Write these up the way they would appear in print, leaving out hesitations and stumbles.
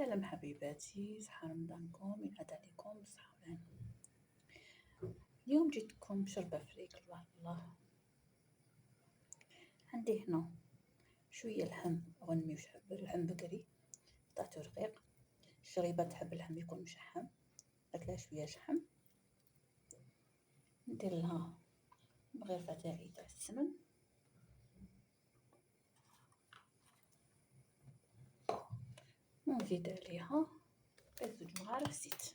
سلام حبيباتي، صحة رمضانكم ينعاد عليكم بالصحة والهنا. اليوم جيتكم بشوربة فريك. الله الله، عندي هنا شوية لحم غنمي وشعبر، لحم بقري قطعته رقيق. الشريبة تحب اللحم يكون مشحم، أكلها شوية شحم. ندير لها الغرفة تاعي تاع السمن، ونزيد عليها زوج مغارف زيت،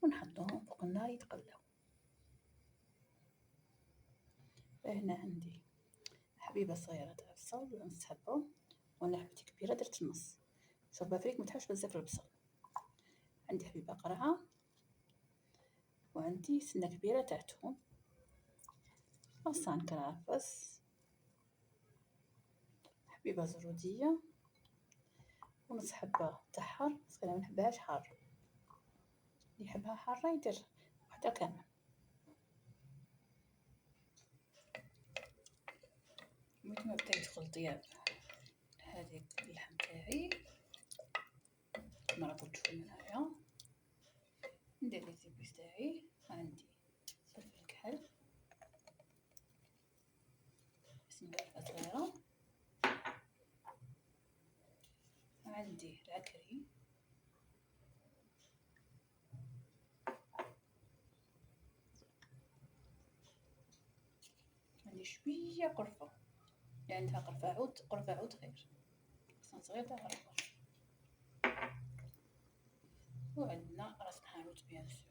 ونحطهم فوق النار يتقلاو. هنا عندي حبيبة صغيرة تاع البصل نص حبة، وانا حبيبتي كبيرة درت النص. شوربة فريك متحبش بزاف البصل. عندي حبيبة قرعة، وعندي سنة كبيرة تاع توم، غصان كرافس، حبيبة زرودية، ونص حبة تحر، بس أنا منحبهاش حار. اللي يحبها حارة يدير وحدة كامل. مثل ما بديت خلطيها هذيك اللحم تاعي مرة تشوفوا معايا. ندير لي زيبيس تاعي، عندي فلفل كحل، سنجارة صغيرة، عندي العكري، عندي شوية قرفة، يعني عندها قرفة عود خير، غصان صغير تاع قرفة، وعندنا راس حانوت بيان سور.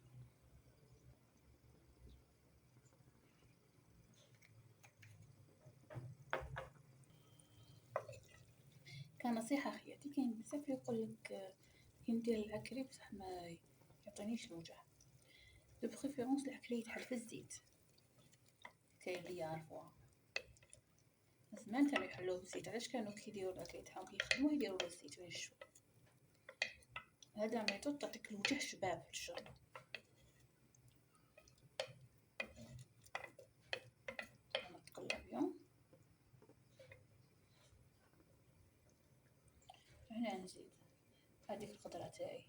كنصيحة خياتي، كاين بزاف يقولك ندير العكري بصح ما يعطينيش الوجع. دو بريفيرونس العكري يتحل في الزيت، كاين اللي يعرفوها. زمان كانوا يحلوه بالزيت، علاش كانوا كيديروا العكري تاعهم كيخدموه يديروا بالزيت وينشفوه. هذا ميثود تعطيك الوجه شباب في الشرب. نقلبهم. هنا نزيد هذيك الخضرة تاعي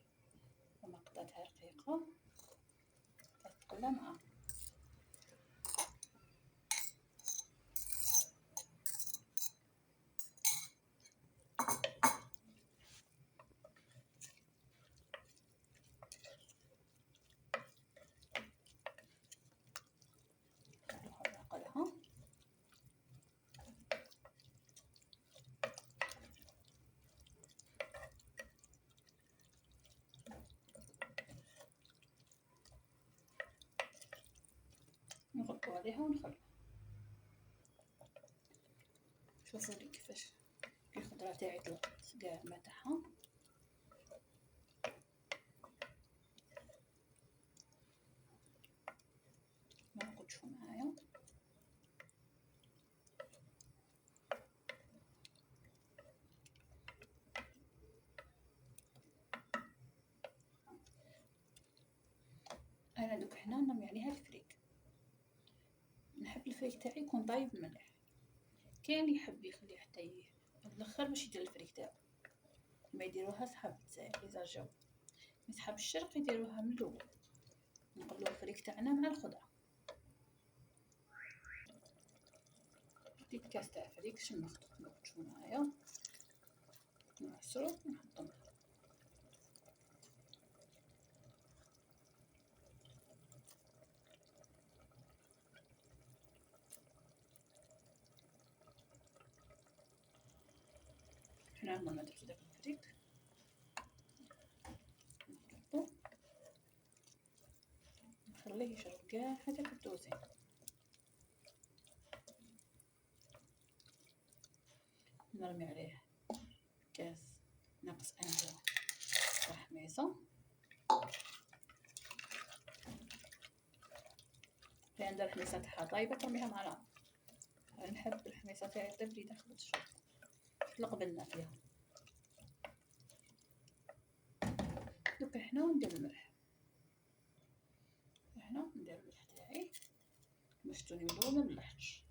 وما قطعتها رقيقة، تتقلى معاه. نقلها نغطو عليها ونخلو. شوفوا لي كيفاش الخضرة تاعي طلعت كاع ما تاعها. ما نقولش معايا. انا دوك هنا نرمي عليها الفريك. نحب الفريك تاعي يكون طايب مليح. كاين اللي يحب يخليه حتى الاخر باش يدير الفريك تاعو، ما يديروها صحاب الجزائر يزرجو، ما صحاب الشرق يديروها من الاول. نقلو الفريك تاعنا مع الخضره. ديك كاس تاع فريك شنو نخدمو معايا، نعصرو ونحطو معاه. هنا ما درت داك الفريك، نحطو نخليه يشرب كاع هذاك الدوزين. نرمي عليه كاس ناقص انجا تاع حميصه. اللي عندها الحميصه تاعها طايبه ترميها مع العظم. انا نحب الحميصه تاعي طيب لي داخل الشرب، قلبنا فيها. دوك هنا ندير الملح. هنا ندير الملح تاعي، باش توني مدوب ما ملحتش.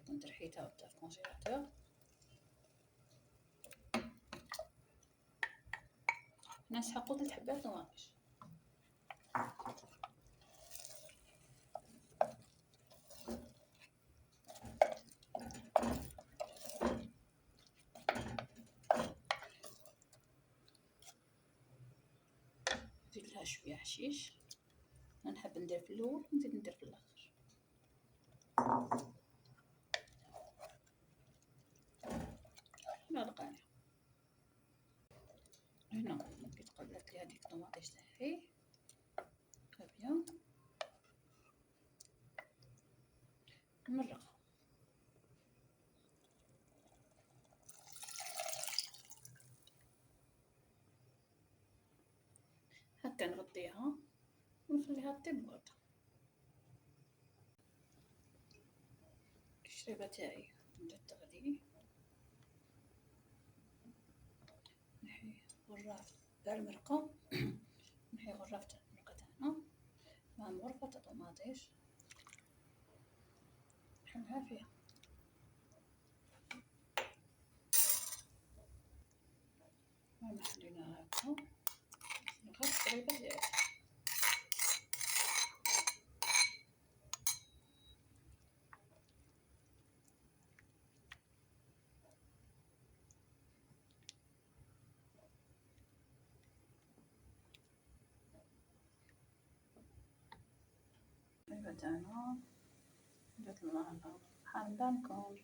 ندير حيتها وحدها في الكونجيلاتور. هنا نسحقو 3 حبات طوماطيش. نزيد لها شويه حشيش، نحب ندير في الاول ونزيد ندير في الاخر. معلقه هنا كي تقلبت لي هذيك الطوماطيش تاعي بيان نمرقها. هكا نغطيها ونخليها طيب برضه. الشريبه تاعي بدات تغلي، نحي غراف تاع المرقه نحي غراف تاع المرقه تاعنا مع غرفه تاع طوماطيش نحلها فيها. ما حليناها هكا نغرف الشريبه تاعي. الشريبه تاعنا درت لها حامضه نكون